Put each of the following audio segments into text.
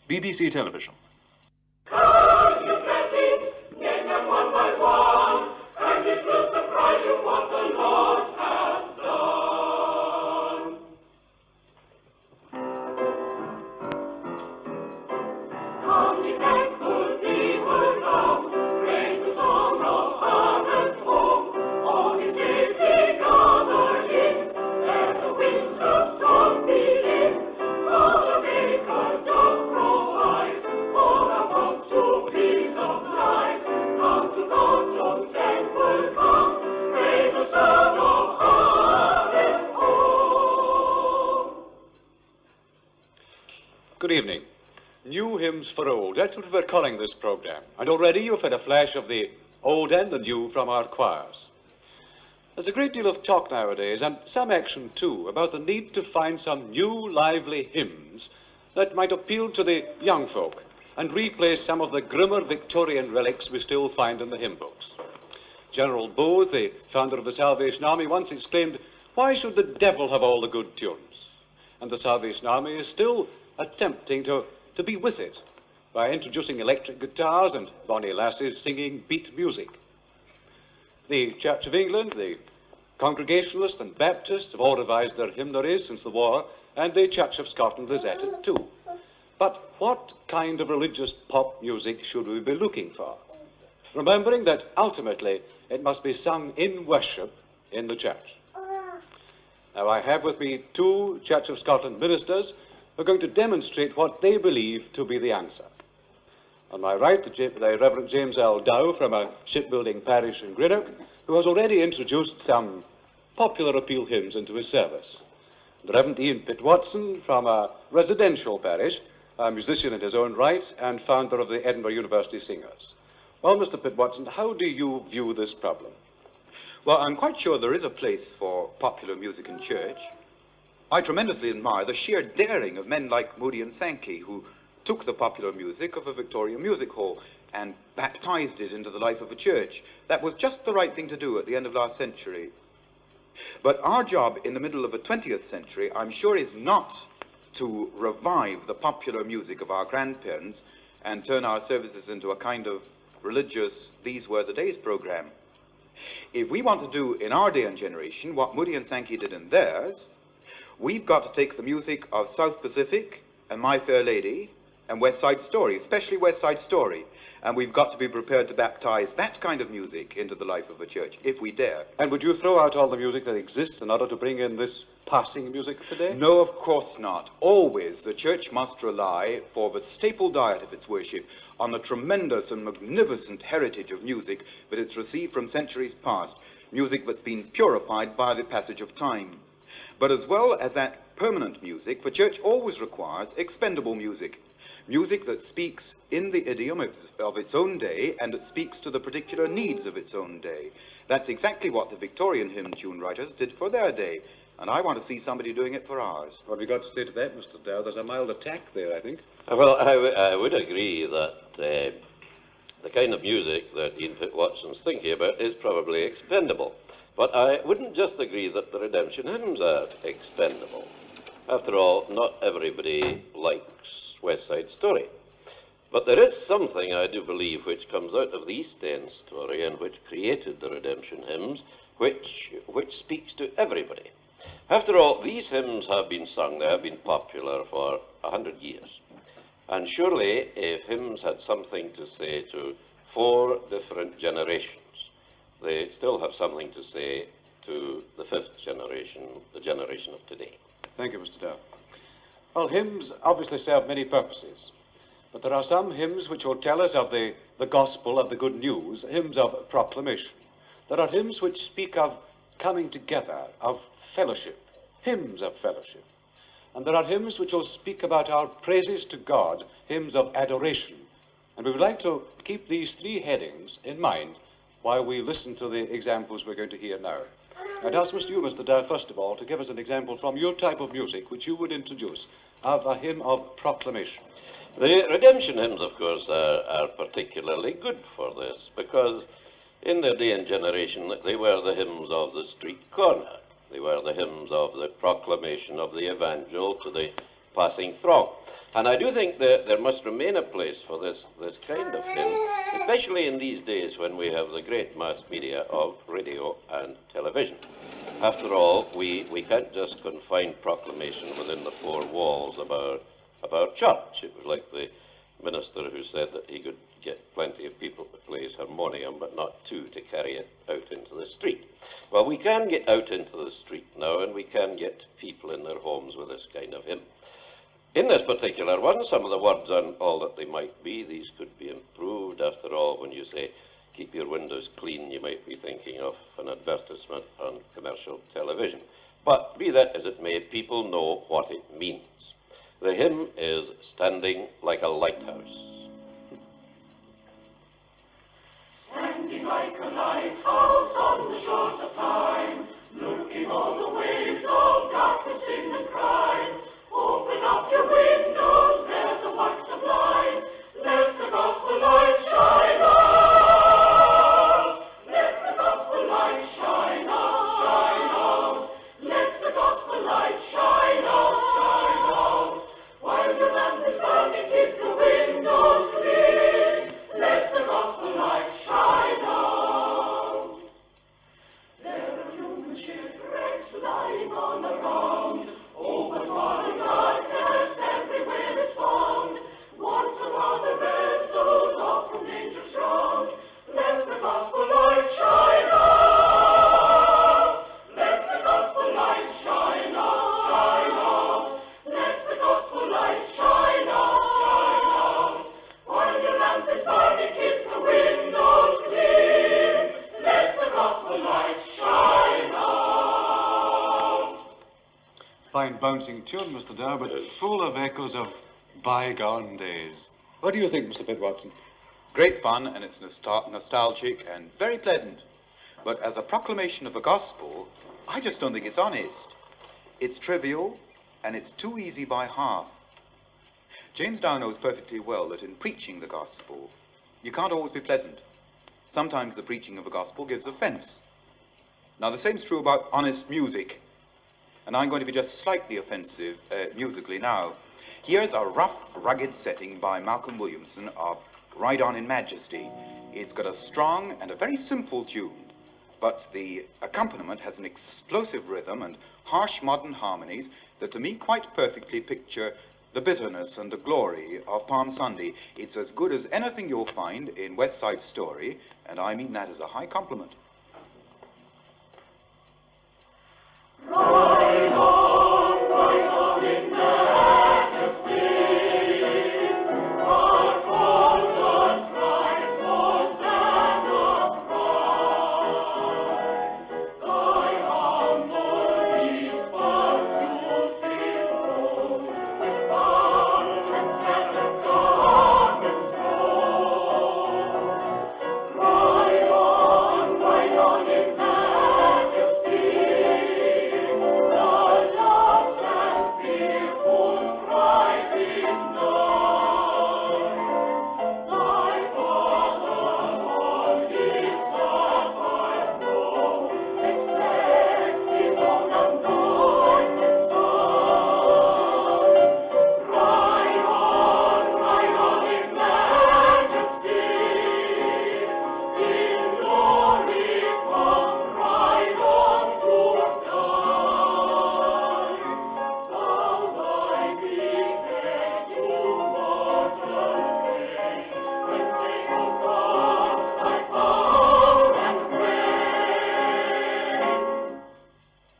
BBC Television. Count your blessings, name them one by one, and it will surprise you what the Lord hath done. Come, ye thankful people, come, praise the song of harvest home. All is safely gathered in, let the winter storm begin. For the Maker doth provide for the months to peace of light. Come to God's own temple, come, praise the Son of harvest home. Good evening. New Hymns for Old. That's what we're calling this program. And already you've had a flash of the old and the new from our choirs. There's a great deal of talk nowadays, and some action too, about the need to find some new lively hymns that might appeal to the young folk and replace some of the grimmer Victorian relics we still find in the hymn books. General Booth, the founder of the Salvation Army, once exclaimed, "Why should the devil have all the good tunes?" And the Salvation Army is still attempting to be with it by introducing electric guitars and bonny lasses singing beat music. The Church of England, the Congregationalists and Baptists have all revised their hymnaries since the war, and the Church of Scotland is at it too. But what kind of religious pop music should we be looking for? Remembering that ultimately it must be sung in worship in the church. Now I have with me two Church of Scotland ministers who are going to demonstrate what they believe to be the answer. On my right, the Reverend James L. Dow from a shipbuilding parish in Greenock, who has already introduced some popular appeal hymns into his service. The Reverend Ian Pitt Watson from a residential parish, a musician in his own right and founder of the Edinburgh University Singers. Well, Mr. Pitt Watson, how do you view this problem? Well, I'm quite sure there is a place for popular music in church. I tremendously admire the sheer daring of men like Moody and Sankey, who took the popular music of a Victorian music hall and baptized it into the life of a church. That was just the right thing to do at the end of last century. But our job in the middle of the 20th century, I'm sure, is not to revive the popular music of our grandparents and turn our services into a kind of religious These Were the Days program. If we want to do in our day and generation what Moody and Sankey did in theirs, we've got to take the music of South Pacific and My Fair Lady and West Side Story, especially West Side Story, and we've got to be prepared to baptize that kind of music into the life of a church, if we dare. And would you throw out all the music that exists in order to bring in this passing music of today? No, of course not. Always the church must rely, for the staple diet of its worship, on the tremendous and magnificent heritage of music that it's received from centuries past, music that's been purified by the passage of time. But as well as that permanent music, the church always requires expendable music. Music that speaks in the idiom of its own day and that speaks to the particular needs of its own day. That's exactly what the Victorian hymn tune writers did for their day, and I want to see somebody doing it for ours. What have you got to say to that, Mr. Dow? There's a mild attack there, I think. Well, I would agree that the kind of music that Ian Pitt Watson's thinking about is probably expendable. But I wouldn't just agree that the redemption hymns are expendable. After all, not everybody likes West Side Story. But there is something, I do believe, which comes out of the East End story and which created the redemption hymns, which speaks to everybody. After all, these hymns have been sung, they have been popular for 100 years. And surely, if hymns had something to say to 4 different generations, they still have something to say to the 5th generation, the generation of today. Thank you, Mr. Dow. Well, hymns obviously serve many purposes, but there are some hymns which will tell us of the gospel of the good news, hymns of proclamation. There are hymns which speak of coming together, of fellowship, hymns of fellowship. And there are hymns which will speak about our praises to God, hymns of adoration. And we would like to keep these 3 headings in mind while we listen to the examples we're going to hear now. I'd ask Mr. Dow, first of all, to give us an example from your type of music which you would introduce of a hymn of proclamation. The redemption hymns, of course, are particularly good for this because in their day and generation they were the hymns of the street corner. They were the hymns of the proclamation of the evangel to the passing throng. And I do think that there must remain a place for this kind of hymn, especially in these days when we have the great mass media of radio and television. After all, we can't just confine proclamation within the four walls of our church. It was like the minister who said that he could get plenty of people to play his harmonium, but not two to carry it out into the street. Well, we can get out into the street now, and we can get people in their homes with this kind of hymn. In this particular one, some of the words aren't all that they might be. These could be improved. After all, when you say, keep your windows clean, you might be thinking of an advertisement on commercial television. But be that as it may, people know what it means. The hymn is Standing Like a Lighthouse. Standing like a lighthouse on the shores of time, looking all the waves of darkness, sin and crime. Open up your windows, there's a wax of light. Let the gospel light shine out. Let the gospel light shine out, shine out. Let the gospel light shine out, shine out. While your lamp is burning, keep your windows clean. Let the gospel light shine out. There are human shipwrecks lying on the ground. Oh, but what a darkness everywhere is found. Once upon the vessels off from dangerous ground. Let the gospel light shine out. Let the gospel light shine out, shine out. Let the gospel light shine out, shine out. While your lamp is burning, keep the windows clean. Let the gospel light shine out. Fine bouncing tune, Mr. Dow, but full of echoes of bygone days. What do you think, Mr. Pitt Watson? Great fun, and it's nostalgic and very pleasant. But as a proclamation of the gospel, I just don't think it's honest. It's trivial, and it's too easy by half. James Dow knows perfectly well that in preaching the gospel, you can't always be pleasant. Sometimes the preaching of the gospel gives offense. Now, the same's true about honest music. And I'm going to be just slightly offensive musically now. Here's a rough, rugged setting by Malcolm Williamson of Ride On in Majesty. It's got a strong and a very simple tune, but the accompaniment has an explosive rhythm and harsh modern harmonies that to me quite perfectly picture the bitterness and the glory of Palm Sunday. It's as good as anything you'll find in West Side Story, and I mean that as a high compliment. Ride on in majesty. Our golden tribes, Hosanna cry. Thy humble beast pursues his road, with bound and scattered garments thrown. Ride on in majesty.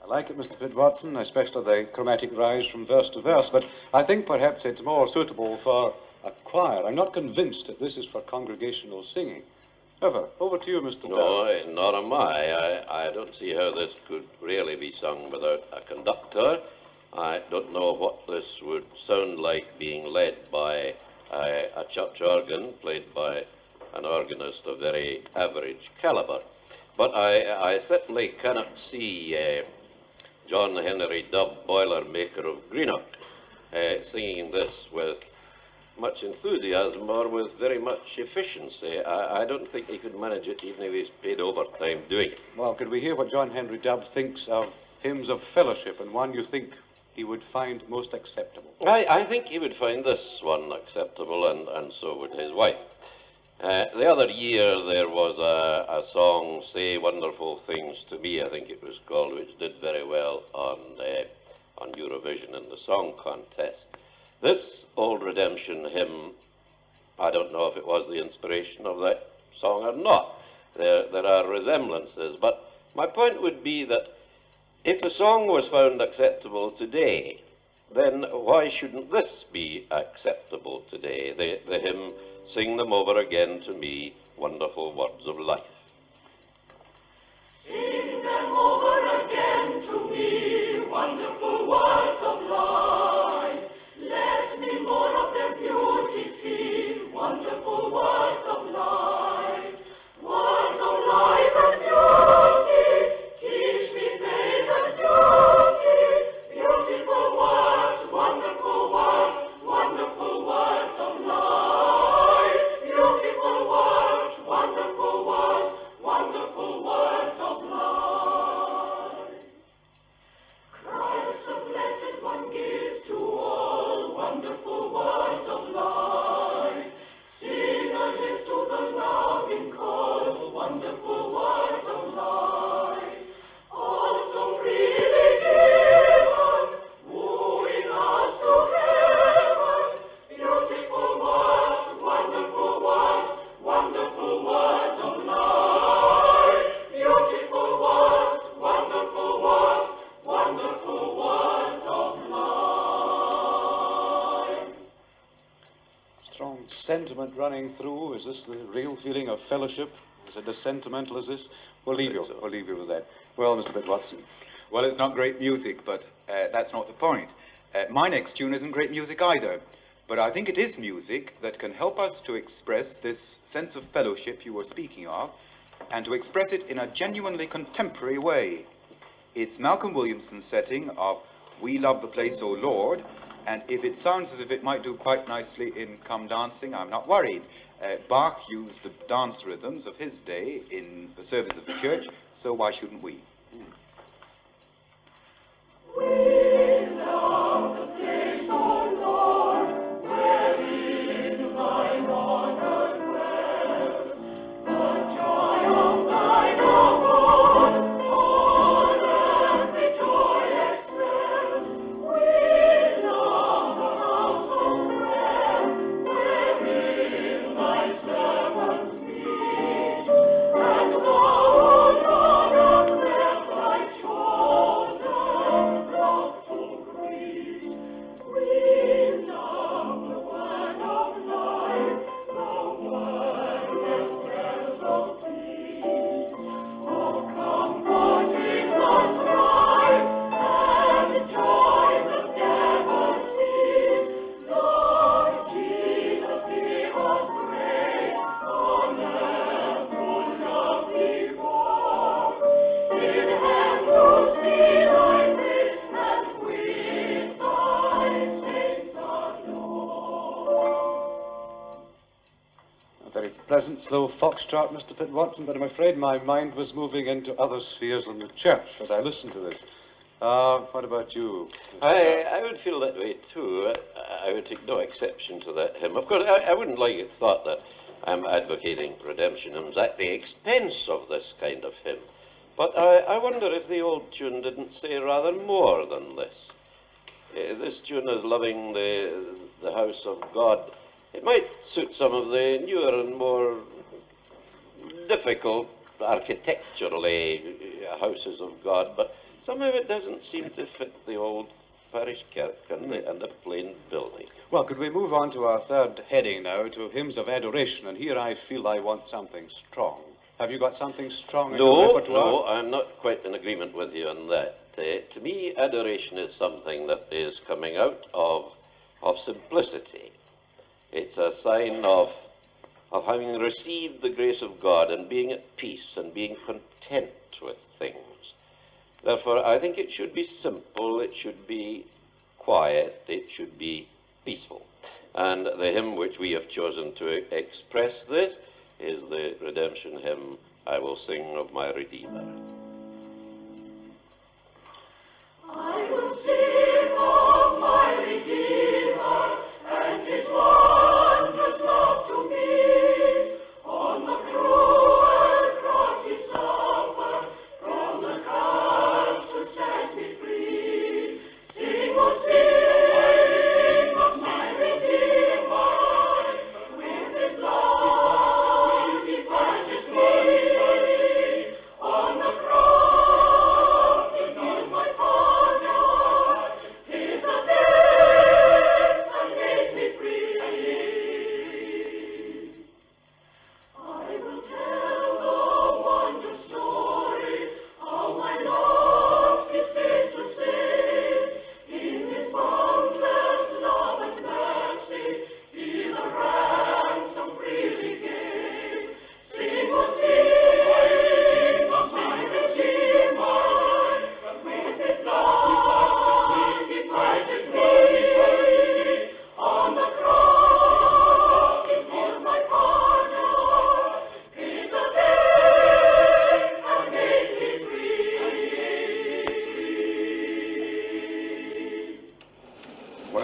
Like it, Mr. Pitt Watson, especially the chromatic rise from verse to verse, but I think perhaps it's more suitable for a choir. I'm not convinced that this is for congregational singing. However, over to you, Mr. Dow. No, nor am I. I don't see how this could really be sung without a conductor. I don't know what this would sound like being led by a church organ played by an organist of very average caliber. But I certainly cannot see John Henry Dubb, boilermaker of Greenock, singing this with much enthusiasm or with very much efficiency. I don't think he could manage it even if he's paid overtime doing it. Well, could we hear what John Henry Dubb thinks of hymns of fellowship, and one you think he would find most acceptable? I think he would find this one acceptable, and so would his wife. The other year there was a song, Say Wonderful Things to Me, I think it was called, which did very well on Eurovision in the song contest. This Old Redemption hymn, I don't know if it was the inspiration of that song or not. There are resemblances, but my point would be that if the song was found acceptable today, then why shouldn't this be acceptable today? The hymn, Sing Them Over Again to Me, Wonderful Words of Life. Sing them over again to me, wonderful words of life. Let me more of their beauty see, wonderful words of life. Words of life and beauty, teach me faith and duty. Beautiful words, wonderful words of life. Beautiful words, wonderful words of life. Christ the Blessed One gives to all wonderful words of life. Sing a list to the loving call, wonderful words of life. All so freely given, wooing us to heaven. Beautiful words, wonderful words of life. Beautiful words, wonderful words of life. Strong sentiment running through. Is this the real feeling of fellowship? Is it as sentimental as this? We'll leave you. We'll leave you with that. Well, Mr. Pitt Watson. Well, it's not great music, but that's not the point. My next tune isn't great music either, but I think it is music that can help us to express this sense of fellowship you were speaking of, and to express it in a genuinely contemporary way. It's Malcolm Williamson's setting of We Love the Place, O Lord, and if it sounds as if it might do quite nicely in Come Dancing, I'm not worried. Bach used the dance rhythms of his day in the service of the church, so why shouldn't we? We love the place, O Lord, wherein thine honor dwells. The joy of thine abode, all earthly joy excels. We love the house of prayer, wherein thy servants meet. And thou, O Lord, art there thy chosen, wrathful priest. We love the word of life, the word that tells of peace. Oh, comforting the strife and joy that never cease. Lord Jesus, give us grace on earth to love thee more. In heaven to see thy face and with thy saints adore. A very pleasant, slow foxtrot, Mr. Pitt Watson, but I'm afraid my mind was moving into other spheres than the church as I listened to this. What about you? I would feel that way too. I would take no exception to that hymn. Of course, I wouldn't like it thought that I'm advocating redemption hymns at the expense of this kind of hymn. But I wonder if the old tune didn't say rather more than this. This tune is loving the house of God. It might suit some of the newer and more difficult architecturally houses of God, but somehow it doesn't seem to fit the old parish kirk and the plain building. Well, could we move on to our third heading now, to hymns of adoration? And here I feel I want something strong. Have you got something strong in your repertoire? No, I'm not quite in agreement with you on that. To me, adoration is something that is coming out of simplicity. It's a sign of having received the grace of God and being at peace and being content with things. Therefore, I think it should be simple, it should be quiet, it should be peaceful. And the hymn which we have chosen to express this is the redemption hymn, I Will Sing of My Redeemer. I will sing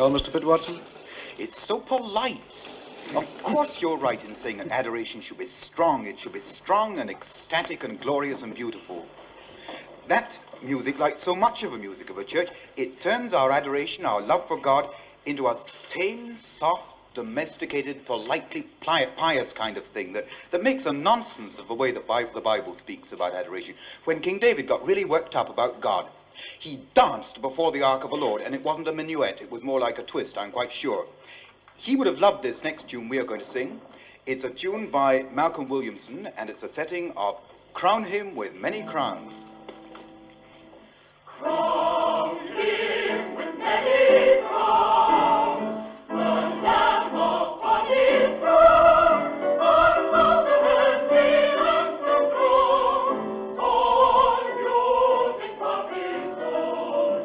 all, Mr. Pitt Watson? It's so polite. Of course you're right in saying that adoration should be strong. It should be strong and ecstatic and glorious and beautiful. That music, like so much of the music of a church, it turns our adoration, our love for God, into a tame, soft, domesticated, politely pious kind of thing that makes a nonsense of the way that the Bible speaks about adoration. When King David got really worked up about God, he danced before the ark of the Lord, and it wasn't a minuet, it was more like a twist, I'm quite sure. He would have loved this next tune we are going to sing. It's a tune by Malcolm Williamson, and it's a setting of Crown Him with Many Crowns. Crown him with many crowns, the Lamb upon his throne, unfold the heavenly anthem groans, torn music from his own.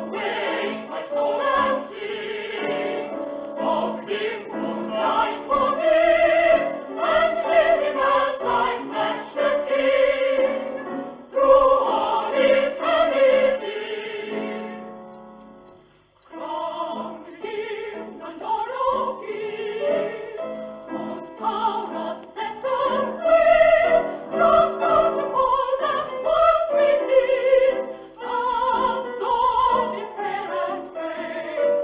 Awake, my soul, and sing of him who died for thee, and hail him as thy matchless King, through all eternity. Crown him the Lord of peace, whose power of scepter sweeps, from down to all that was received, absorbed in prayer and praise.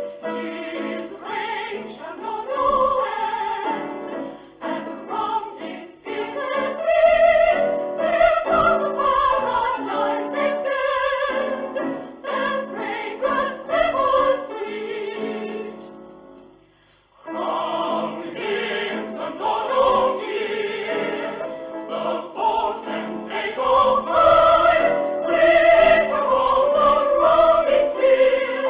His reign shall know no end, and from his peace and peace, their thoughts of paradise extend, their fragrance ever sweet. Crown him the Lord of years, the potentate of time, creator of the rolling spheres,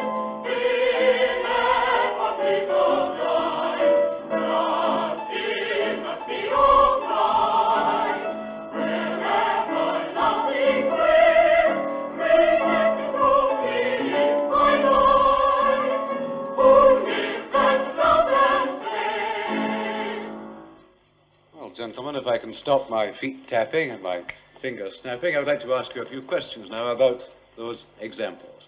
in epochs sublime, lost in the sea of light, where everlasting grace bringeth his glory in my light, who lives and loves and saves. Well, gentlemen, if I can stop my feet tapping and my fingers snapping, I would like to ask you a few questions now about those examples.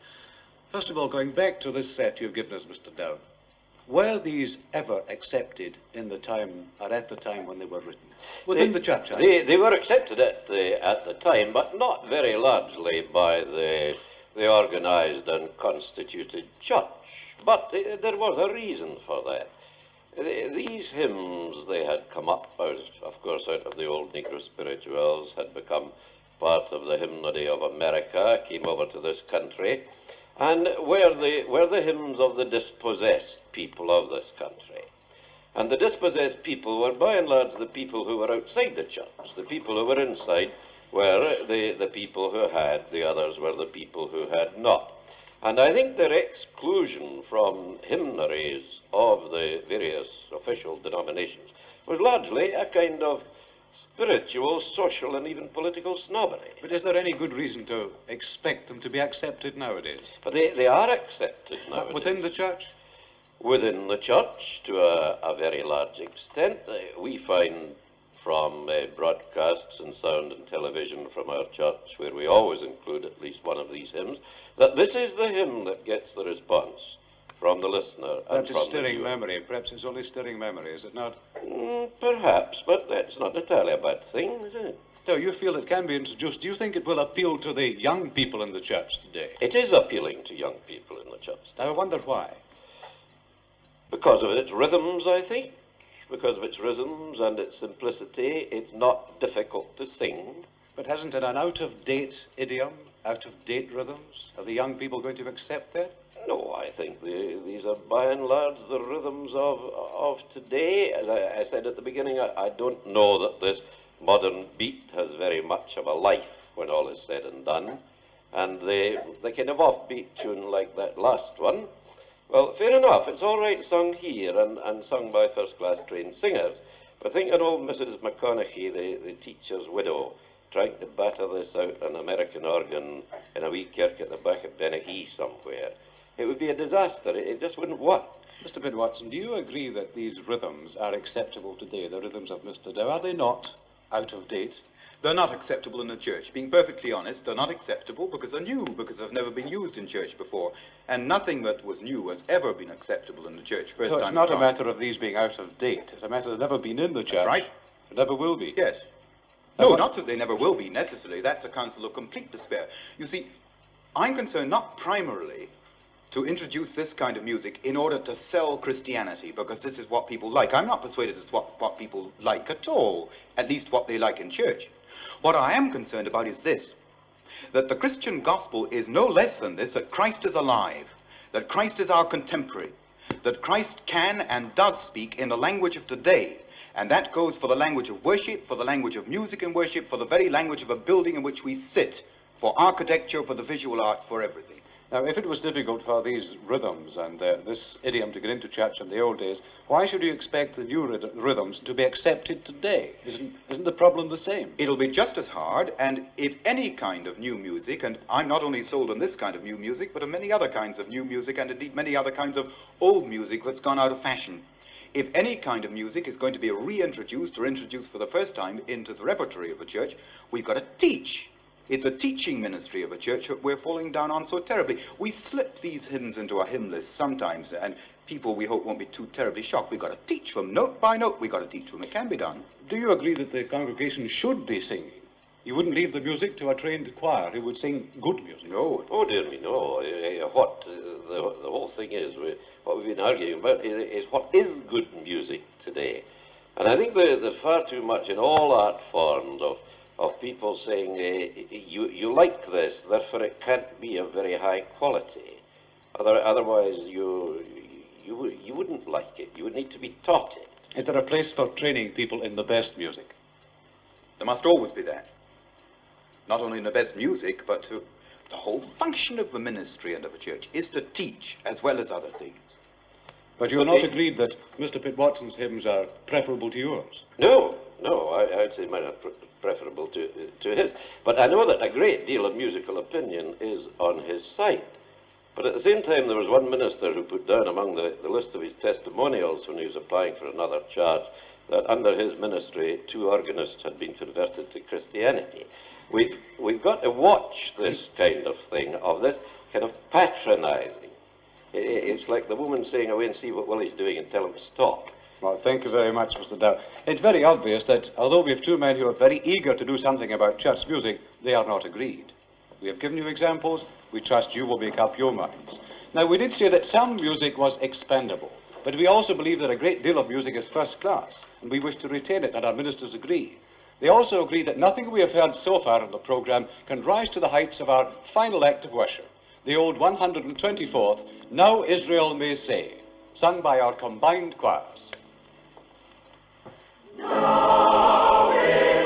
First of all, going back to this set you've given us, Mr. Dowd, were these ever accepted in the time, or at the time when they were written? Within the church, I mean. They were accepted at the time, but not very largely by the organised and constituted church. But there was a reason for that. These hymns, they had come up out, of course, out of the old Negro spirituals, had become part of the hymnody of America, came over to this country, and were the hymns of the dispossessed people of this country. And the dispossessed people were by and large the people who were outside the church. The people who were inside were the people who had, the others were the people who had not. And I think their exclusion from hymnaries of the various official denominations was largely a kind of spiritual, social, and even political snobbery. But is there any good reason to expect them to be accepted nowadays? But they are accepted nowadays. Within the church? Within the church, to a very large extent. We find from broadcasts and sound and television from our church, where we always include at least one of these hymns, that this is the hymn that gets the response from the listener. Perhaps and it's from the stirring viewer. memory. Perhaps it's only stirring memory, is it not? Perhaps, but that's not entirely a bad thing, is it? No, you feel it can be introduced. Do you think it will appeal to the young people in the church today? It is appealing to young people in the church. I wonder why. Because of its rhythms, I think. Because of its rhythms and its simplicity, it's not difficult to sing. But hasn't it an out-of-date idiom, out-of-date rhythms? Are the young people going to accept that? No, I think these are by and large the rhythms of today. As I said at the beginning, I don't know that this modern beat has very much of a life when all is said and done. And the kind of offbeat tune like that last one, well, fair enough, it's all right sung here and sung by first-class trained singers. But think of old Mrs. McConaughey, the teacher's widow, trying to batter this out on American organ in a wee kirk at the back of Benahee somewhere. It would be a disaster. It just wouldn't work. Mr. Pitt Watson, do you agree that these rhythms are acceptable today, the rhythms of Mr. Dow? Are they not out of date? They're not acceptable in the church. Being perfectly honest, they're not acceptable because they're new, because they've never been used in church before. And nothing that was new has ever been acceptable in the church. First So time it's not a around. matter of these being out of date. It's a matter of never been in the church. right. It never will be. Yes. Now, No, what- not that they never will be necessarily. That's a counsel of complete despair. You see, I'm concerned not primarily to introduce this kind of music in order to sell Christianity, because this is what people like. I'm not persuaded it's what people like at all, at least what they like in church. What I am concerned about is this, that the Christian gospel is no less than this, that Christ is alive, that Christ is our contemporary, that Christ can and does speak in the language of today. And that goes for the language of worship, for the language of music and worship, for the very language of a building in which we sit, for architecture, for the visual arts, for everything. Now, if it was difficult for these rhythms and this idiom to get into church in the old days, why should you expect the new rhythms to be accepted today? Isn't the problem the same? It'll be just as hard, and if any kind of new music, and I'm not only sold on this kind of new music, but on many other kinds of new music, and indeed many other kinds of old music that's gone out of fashion. If any kind of music is going to be reintroduced or introduced for the first time into the repertory of a church, we've got to teach. It's a teaching ministry of a church that we're falling down on so terribly. We slip these hymns into our hymn list sometimes, and people we hope won't be too terribly shocked. We've got to teach them, note by note, we've got to teach them. It can be done. Do you agree that the congregation should be singing? You wouldn't leave the music to a trained choir who would sing good music. No. Oh, dear me, no. What the whole thing is, what we've been arguing about is what is good music today. And I think there's far too much in all art forms of people saying, you like this, therefore it can't be of very high quality. Otherwise, you wouldn't like it. You would need to be taught it. Is there a place for training people in the best music? There must always be that. Not only in the best music, but the whole function of the ministry and of a church is to teach as well as other things. But you're not agreed that Mr. Pitt Watson's hymns are preferable to yours? No, I'd say mine are preferable to his. But I know that a great deal of musical opinion is on his side. But at the same time, there was one minister who put down among the list of his testimonials when he was applying for another charge that under his ministry, 2 organists had been converted to Christianity. We've got to watch this kind of thing, of this kind of patronizing. It's like the woman saying, away and see what Willie's doing and tell him to stop. Well, thank you very much, Mr. Dow. It's very obvious that although we have 2 men who are very eager to do something about church music, they are not agreed. We have given you examples. We trust you will make up your minds. Now, we did say that some music was expendable, but we also believe that a great deal of music is first class, and we wish to retain it, and our ministers agree. They also agree that nothing we have heard so far in the programme can rise to the heights of our final act of worship, the old 124th, Now Israel May Say, sung by our combined choirs. Righteous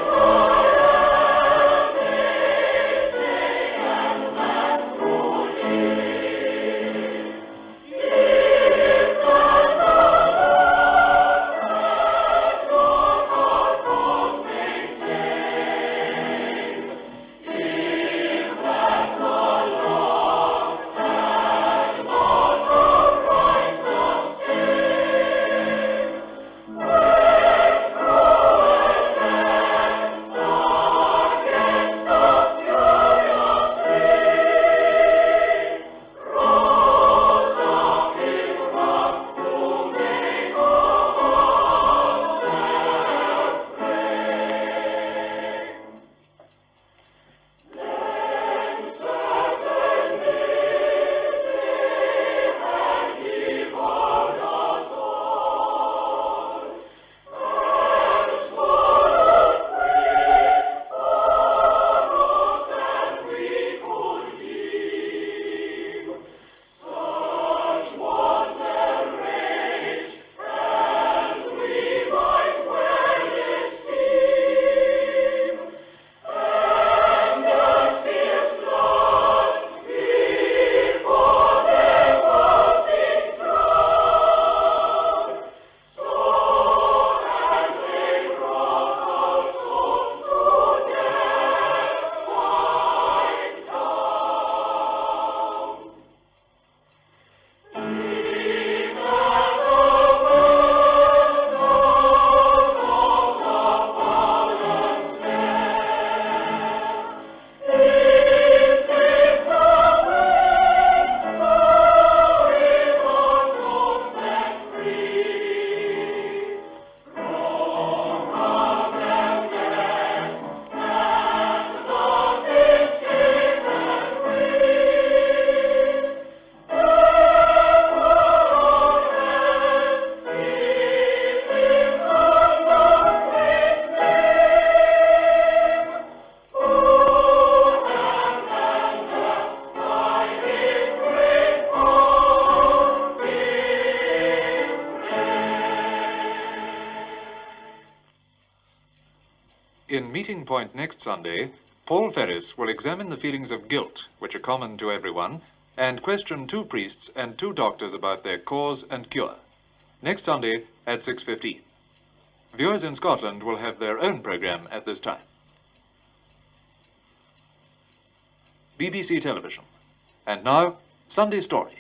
In Meeting Point next Sunday, Paul Ferris will examine the feelings of guilt, which are common to everyone, and question 2 priests and 2 doctors about their cause and cure. Next Sunday at 6:15. Viewers in Scotland will have their own programme at this time. BBC Television. And now, Sunday Story.